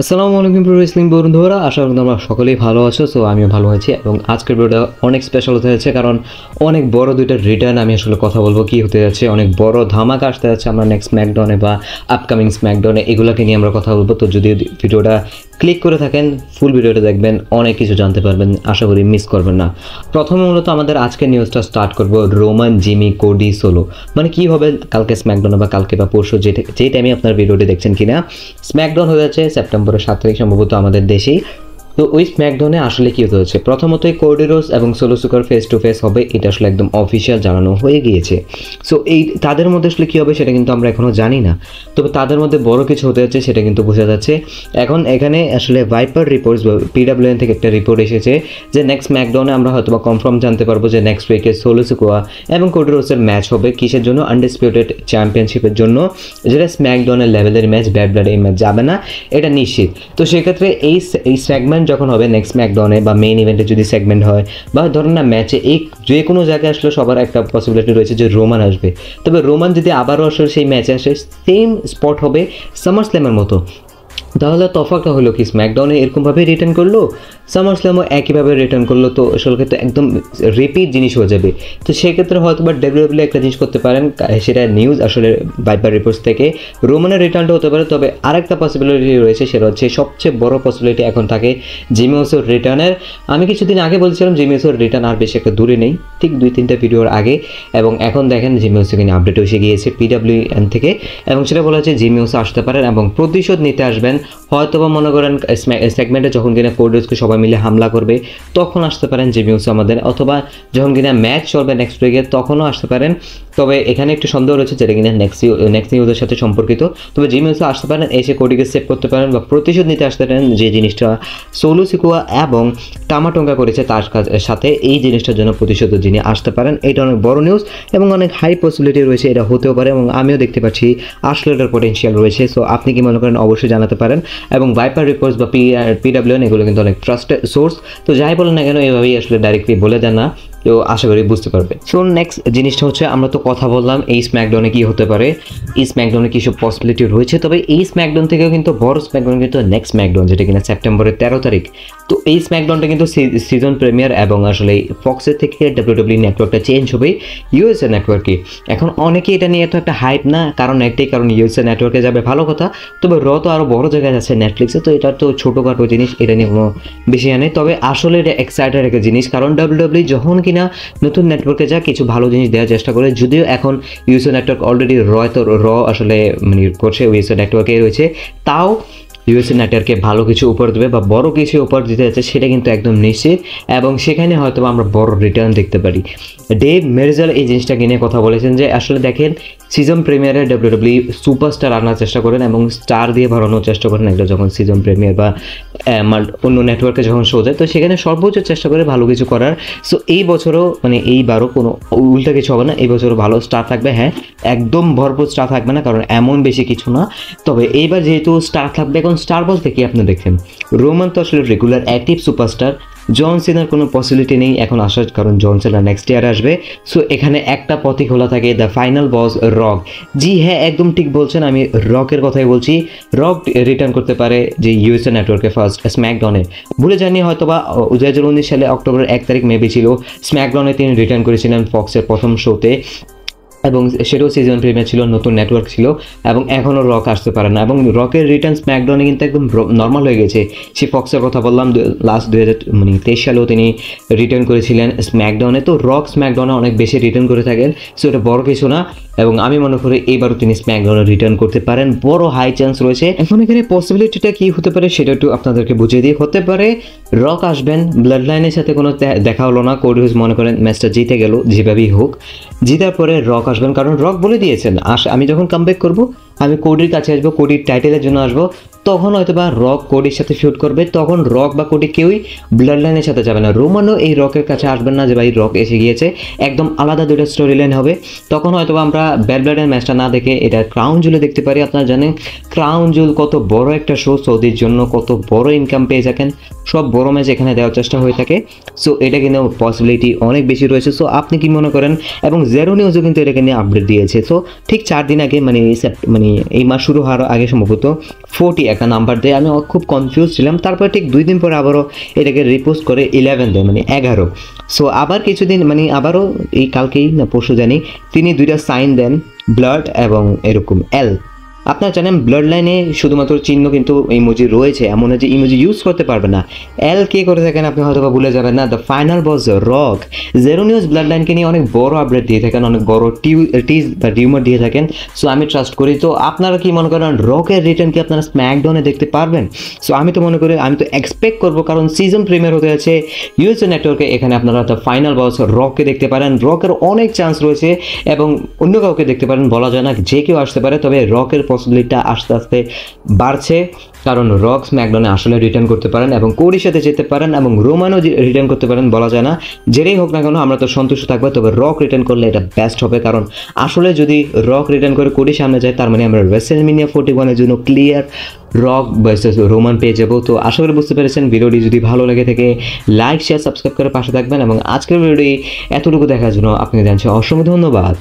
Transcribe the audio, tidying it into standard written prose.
আসসালামু আলাইকুম প্রিয় রেসলিং বন্ধুরা, আশা করি তোমরা সকলেই ভালো আছো। সো আমিও ভালো আছি এবং আজকের ভিডিওটা অনেক স্পেশাল হতে যাচ্ছে, কারণ অনেক বড় দুইটা রিটার্ন আমি আসলে কথা বলবো কি হতে যাচ্ছে। অনেক বড় ধামাকা আসতে যাচ্ছে আমরা নেক্সট স্ম্যাকডাউনে বা আপকামিং স্ম্যাকডাউনে, এগুলোকে নিয়ে আমরা কথা বলবো। তো যদি ভিডিওটা ক্লিক করে থাকেন, ফুল ভিডিওটা দেখবেন, অনেক কিছু জানতে পারবেন, আশা করি মিস করবেন না। প্রথমে মূলত আমাদের আজকের নিউজটা স্টার্ট করবো রোমান, জিমি, কোডি, সোলো। মানে কি হবে কালকে স্ম্যাকডাউনে বা কালকে বা পরশু, যেই টাইমে আপনার ভিডিওটি দেখছেন কিনা, স্ম্যাকডাউন হয়ে যাচ্ছে সেপ্টেম্বরের 7 তারিখ সম্ভবত আমাদের দেশেই। তো ওই স্ম্যাকডাউনে আসলে কী হতে হচ্ছে, প্রথমতই কোডি রোডস এবং সোলো সিকোয়ার ফেস টু ফেস হবে, এটা আসলে একদম অফিসিয়াল জানানো হয়ে গিয়েছে। সো এই তাদের মধ্যে আসলে কী হবে সেটা কিন্তু আমরা এখনও জানি না, তবে তাদের মধ্যে বড় কিছু হতে যাচ্ছে সেটা কিন্তু বোঝা যাচ্ছে। এখন এখানে আসলে ভাইপার রিপোর্টস বা PWN থেকে একটা রিপোর্ট এসেছে যে নেক্সট স্ম্যাকডাউনে আমরা হয়তো বা কনফার্ম জানতে পারবো যে নেক্সট উইকে সোলো সিকোয়া এবং কোডি রোডসের ম্যাচ হবে। কিসের জন্য? আনডিসপিউটেড চ্যাম্পিয়নশিপের জন্য, যেটা স্ম্যাকডাউনের লেভেলের ম্যাচ, ব্যাড ব্লাড এই ম্যাচ যাবে না, এটা নিশ্চিত। তো সেক্ষেত্রে এই সেগমেন্ট যখন হবে নেক্সট স্ম্যাকডাউনে বা মেইন ইভেন্টে যদি সেগমেন্ট হয় বা ধরেন না ম্যাচে, এই যে কোনো জায়গায় আসলে সবার একটা পসিবিলিটি রয়েছে যে রোমান আসবে। তবে রোমান যদি আবারও আসলে সেই ম্যাচে আসে, সেম স্পট হবে সামার স্ল্যামের মতো, তাহলে তফাৎটা হলো কি, স্ম্যাকডাউনে এরকমভাবে রিটার্ন করলো, সামার স্ল্যামও একইভাবে রিটার্ন করলো, তো আসলে ক্ষেত্রে একদম রিপিট জিনিস হয়ে যাবে। তো সেক্ষেত্রে হয়তো বা ডাব্লিউডাব্লিউ একটা জিনিস করতে পারেন, সেটা নিউজ আসলে ভাইপার রিপোর্টস থেকে, রোমানের রিটার্নটা হতে পারে। তবে আরেকটা পসিবিলিটি রয়েছে, সেটা হচ্ছে সবচেয়ে বড় পসিবিলিটি এখন থাকে জিমি উসোর রিটার্নের। আমি কিছুদিন আগে বলছিলাম জিমি উসোর রিটার্ন আর বেশি একটা দূরে নেই, ঠিক 2-3টা ভিডিওর আগে, এবং এখন দেখেন জিমি উসোকে নিয়ে আপডেট এসে গিয়েছে PWN থেকে, এবং সেটা বলা হচ্ছে জিমি উসো আসতে পারেন এবং প্রতিশোধ নিতে আসবেন। হয়তো বা মনে করেন সেগমেন্টে যখন কিনা কোডেসকে সবাই মিলে হামলা করবে তখন আসতে পারেন জিমি উসো আমাদের, অথবা যখন কিনা ম্যাচ চলবে নেক্সট উইকে তখনও আসতে পারেন। তবে এখানে একটু সন্দেহ রয়েছে যেটা কিনা নেক্সট নিউজের সাথে সম্পর্কিত। তবে জিমি উসো আসতে পারেন, এসে কোডিকে সেভ করতে পারেন বা প্রতিশোধ নিতে আসতে পারেন, যে জিনিসটা সোলো সিকোয়া এবং টামাটোঙ্গা করেছে তার সাথে, এই জিনিসটার জন্য প্রতিশোধ যিনি আসতে পারেন। এটা অনেক বড় নিউজ এবং অনেক হাই পসিবিলিটি রয়েছে এটা হতেও পারে, এবং আমিও দেখতে পাচ্ছি আসলে এটার পটেনশিয়াল রয়েছে। সো আপনি কি মনে করেন অবশ্যই জানাতে পারেন। এবং ভাইপার রিপোর্টস বা PWN এগুলো কিন্তু অনেক ট্রাস্টেড সোর্স, তো যাই বলেন না কেন এভাবেই আসলে ডাইরেক্টলি বলে দেন না, তো আশা করি বুঝতে পারবে। সো নেক্সট জিনিসটা হচ্ছে, আমরা তো কথা বললাম এই স্ম্যাকডাউনে কী হতে পারে, এই স্ম্যাকডাউনে কী সব পসিবিলিটি রয়েছে। তবে এই স্ম্যাকডাউন থেকেও কিন্তু বড় স্ম্যাকডাউন কিন্তু নেক্সট স্ম্যাকডাউন, যেটা কিনা সেপ্টেম্বরের 13 তারিখ। তো এই স্ম্যাকডাউনটা কিন্তু সিজন প্রিমিয়ার, এবং আসলে ফক্সের থেকে WWE নেটওয়ার্কটা চেঞ্জ হবে USA নেটওয়ার্কে। এখন অনেকে এটা নিয়ে এত একটা হাইপ না, কারণ একটাই কারণ, USA নেটওয়ার্কে যাবে ভালো কথা, তবে র তো আরও বড় জায়গায় আছে নেটফ্লিক্সে, তো এটা তো ছোটোখাটো জিনিস, এটা নিয়ে কোনো বেশি নেই। তবে আসলে এটা এক্সাইটেড একটা জিনিস, কারণ WWE যখন কিনা নতুন নেটওয়ার্কে যা কিছু ভালো জিনিস দেওয়ার চেষ্টা করে, যদিও এখন USA নেটওয়ার্ক অলরেডি র আসলে মানে করছে, USA নেটওয়ার্কে রয়েছে, তাও USA নেটওয়ার্কে ভালো কিছু উপহার দেবে বা বড় কিছু উপহার দিতে যাচ্ছে, সেটা কিন্তু একদম নিশ্চিত, এবং সেখানে হয়তো আমরা বড় রিটার্ন দেখতে পারি। ডেভ মেরজাল এই জিনিসটা নিয়ে কথা বলেছেন যে আসলে দেখেন সিজন প্রিমিয়ারে WWE সুপারস্টার আনার চেষ্টা করেন এবং স্টার দিয়ে ভরানোর চেষ্টা করেন একটা যখন সিজন প্রিমিয়ার বা অন্য নেটওয়ার্কে যখন শো যায়, তো সেখানে সর্বোচ্চ চেষ্টা করে ভালো কিছু করার। সো এই বছরও মানে এইবারও কোনো উল্টা কিছু হবে না, এই বছরও ভালো স্টার থাকবে। হ্যাঁ, একদম ভরপুর স্টার থাকবে না, কারণ এমন বেশি কিছু না, তবে এইবার যেহেতু স্টার থাকবে। এখন স্টার বলতে কি আপনি দেখেন, রোমান তো আসলে রেগুলার অ্যাক্টিভ সুপারস্টার, জন সিনার কোনো পসিবিলিটি নেই এখন আসার, কারণ জন সিনা নেক্সট ইয়ার আসবে। সো এখানে একটা পথই খোলা থাকে, দ্য ফাইনাল বস রক। জি হ্যাঁ, একদম ঠিক বলছেন, আমি রকের কথাই বলছি। রক রিটার্ন করতে পারে যে USA নেটওয়ার্কে ফার্স্ট স্ম্যাকডাউনে, ভুলে জানি হয়তো বা 2019 সালে অক্টোবরের 1 তারিখ মেবি ছিল স্ম্যাকডাউনে তিনি রিটার্ন করেছিলেন ফক্সের প্রথম শোতে, এবং সেটাও সিজন প্রিমিয়ার ছিল, নতুন নেটওয়ার্ক ছিল, এবং এখনও রক আসতে পারে না। এবং রকের রিটার্ন স্ম্যাকডাউনে কিন্তু একদম নর্মাল হয়ে গেছে। সে ফক্সের কথা বললাম, লাস্ট 2023 সালেও তিনি রিটার্ন করেছিলেন স্ম্যাকডাউনে। তো রক স্ম্যাকডাউনে অনেক বেশি রিটার্ন করে থাকেন, সো এটা বড় কিছু না, এবং আমি মনে করি এবারও তিনি স্ম্যাকডাউনে রিটার্ন করতে পারেন, বড় হাই চান্স রয়েছে। এখন এখানে পসিবিলিটিটা কী হতে পারে সেটা একটু আপনাদেরকে বুঝিয়ে দিই। হতে পারে রক আসবেন, ব্লাড লাইনের সাথে কোনো দেখা হলো না, কোডি রোডস মনে করেন ম্যাচটা জিতে গেল, যেভাবেই হোক জিতার পরে রক আসবেন, কারণ রক বলে দিয়েছেন আমি যখন কামব্যাক করব আমি কোডির কাছে আসবো, কোডির টাইটেলের জন্য আসবো, তখন হয়তো বা রক কোডির সাথে ফিউট করবে, তখন রক বা কোডি কেউই ব্লাড লাইনের সাথে যাবে না। রোমানও এই রকের কাছে আসবেন না যে ভাই রক এসে গিয়েছে, একদম আলাদা দুটো স্টোরি লাইন হবে। তখন হয়তো আমরা ব্যাড ব্লাডের ম্যাচটা না দেখে এটা ক্রাউন জুলে দেখতে পারি। আপনারা জানেন ক্রাউন জুল কত বড় একটা শো, সৌদির জন্য কত বড় ইনকাম পেয়ে থাকেন, সব বড় ম্যাচ এখানে দেওয়ার চেষ্টা হয়ে থাকে। সো এটা কিন্তু পসিবিলিটি অনেক বেশি রয়েছে। সো আপনি কি মনে করেন? এবং জেরো নিউজও কিন্তু এটাকে নিয়ে আপডেট দিয়েছে। সো ঠিক 4 দিন আগে মানে মানে এই মাস শুরু হওয়ার আগে সম্ভবত 40 একটা নাম্বার দেয়, আমি খুব কনফিউজ ছিলাম। তারপর ঠিক 2 দিন পরে আবারও এটাকে রিপোস্ট করে 11 দেয়, মানে 11। সো আবার কিছুদিন মানে আবারও এই কালকেই না পরশু জানি তিনি 2টা সাইন দেন, ব্লাড এবং এরকম এল। আপনারা জানেন ব্লাড লাইনে শুধুমাত্র চিহ্ন কিন্তু ইমোজি রয়েছে, এমন যে ইমোজি ইউজ করতে পারবে না। এল কে করে থাকেন আপনি হয়তো ভুলে যাবেন না, the final boss rock. Zero news blood লাইনকে নিয়ে অনেক বড় আপডেট দিয়ে থাকেন, অনেক বড় টিজ বা রিউমার দিয়ে থাকেন। সো আমি ট্রাস্ট করি। তো আপনারা কি মনে করেন রকের রিটার্ন কি আপনারা স্ম্যাকডাউনে দেখতে পারবেন? সো আমি তো মনে করি, আমি তো এক্সপেক্ট করবো, কারণ সিজন প্রিমিয়ার হতে যাচ্ছে ইউএসএ নেটওয়ার্কে। এখানে আপনারা দ্য ফাইনাল বস রককে দেখতে পারেন। রকের অনেক চান্স রয়েছে এবং অন্য কাউকে দেখতে পারেন, বলা যায় না, যে কেউ আসতে পারে। তবে রকের পসিবিলিটিটা আস্তে আস্তে বাড়ছে, কারণ রক স্ম্যাকডাউনে আসলে রিটার্ন করতে পারেন এবং কোডির সাথে যেতে পারেন এবং রোমানও রিটার্ন করতে পারেন, বলা যায় না। যেটাই হোক না কেন আমরা তো সন্তুষ্ট থাকবো। তবে রক রিটার্ন করলে এটা বেস্ট হবে, কারণ আসলে যদি রক রিটার্ন করে কোডি সামনে যায় তার মানে আমরা রেসেলমেনিয়া 41-এর জন্য ক্লিয়ার রক ভার্সেস রোমান পেয়ে যাবো। তো আশা করি বুঝতে পেরেছেন। ভিডিওটি যদি ভালো লেগে থাকে লাইক শেয়ার সাবস্ক্রাইব করে পাশে থাকবেন এবং আজকের ভিডিওটি এতটুকু দেখার জন্য আপনাকে জানাচ্ছি অসংখ্য ধন্যবাদ।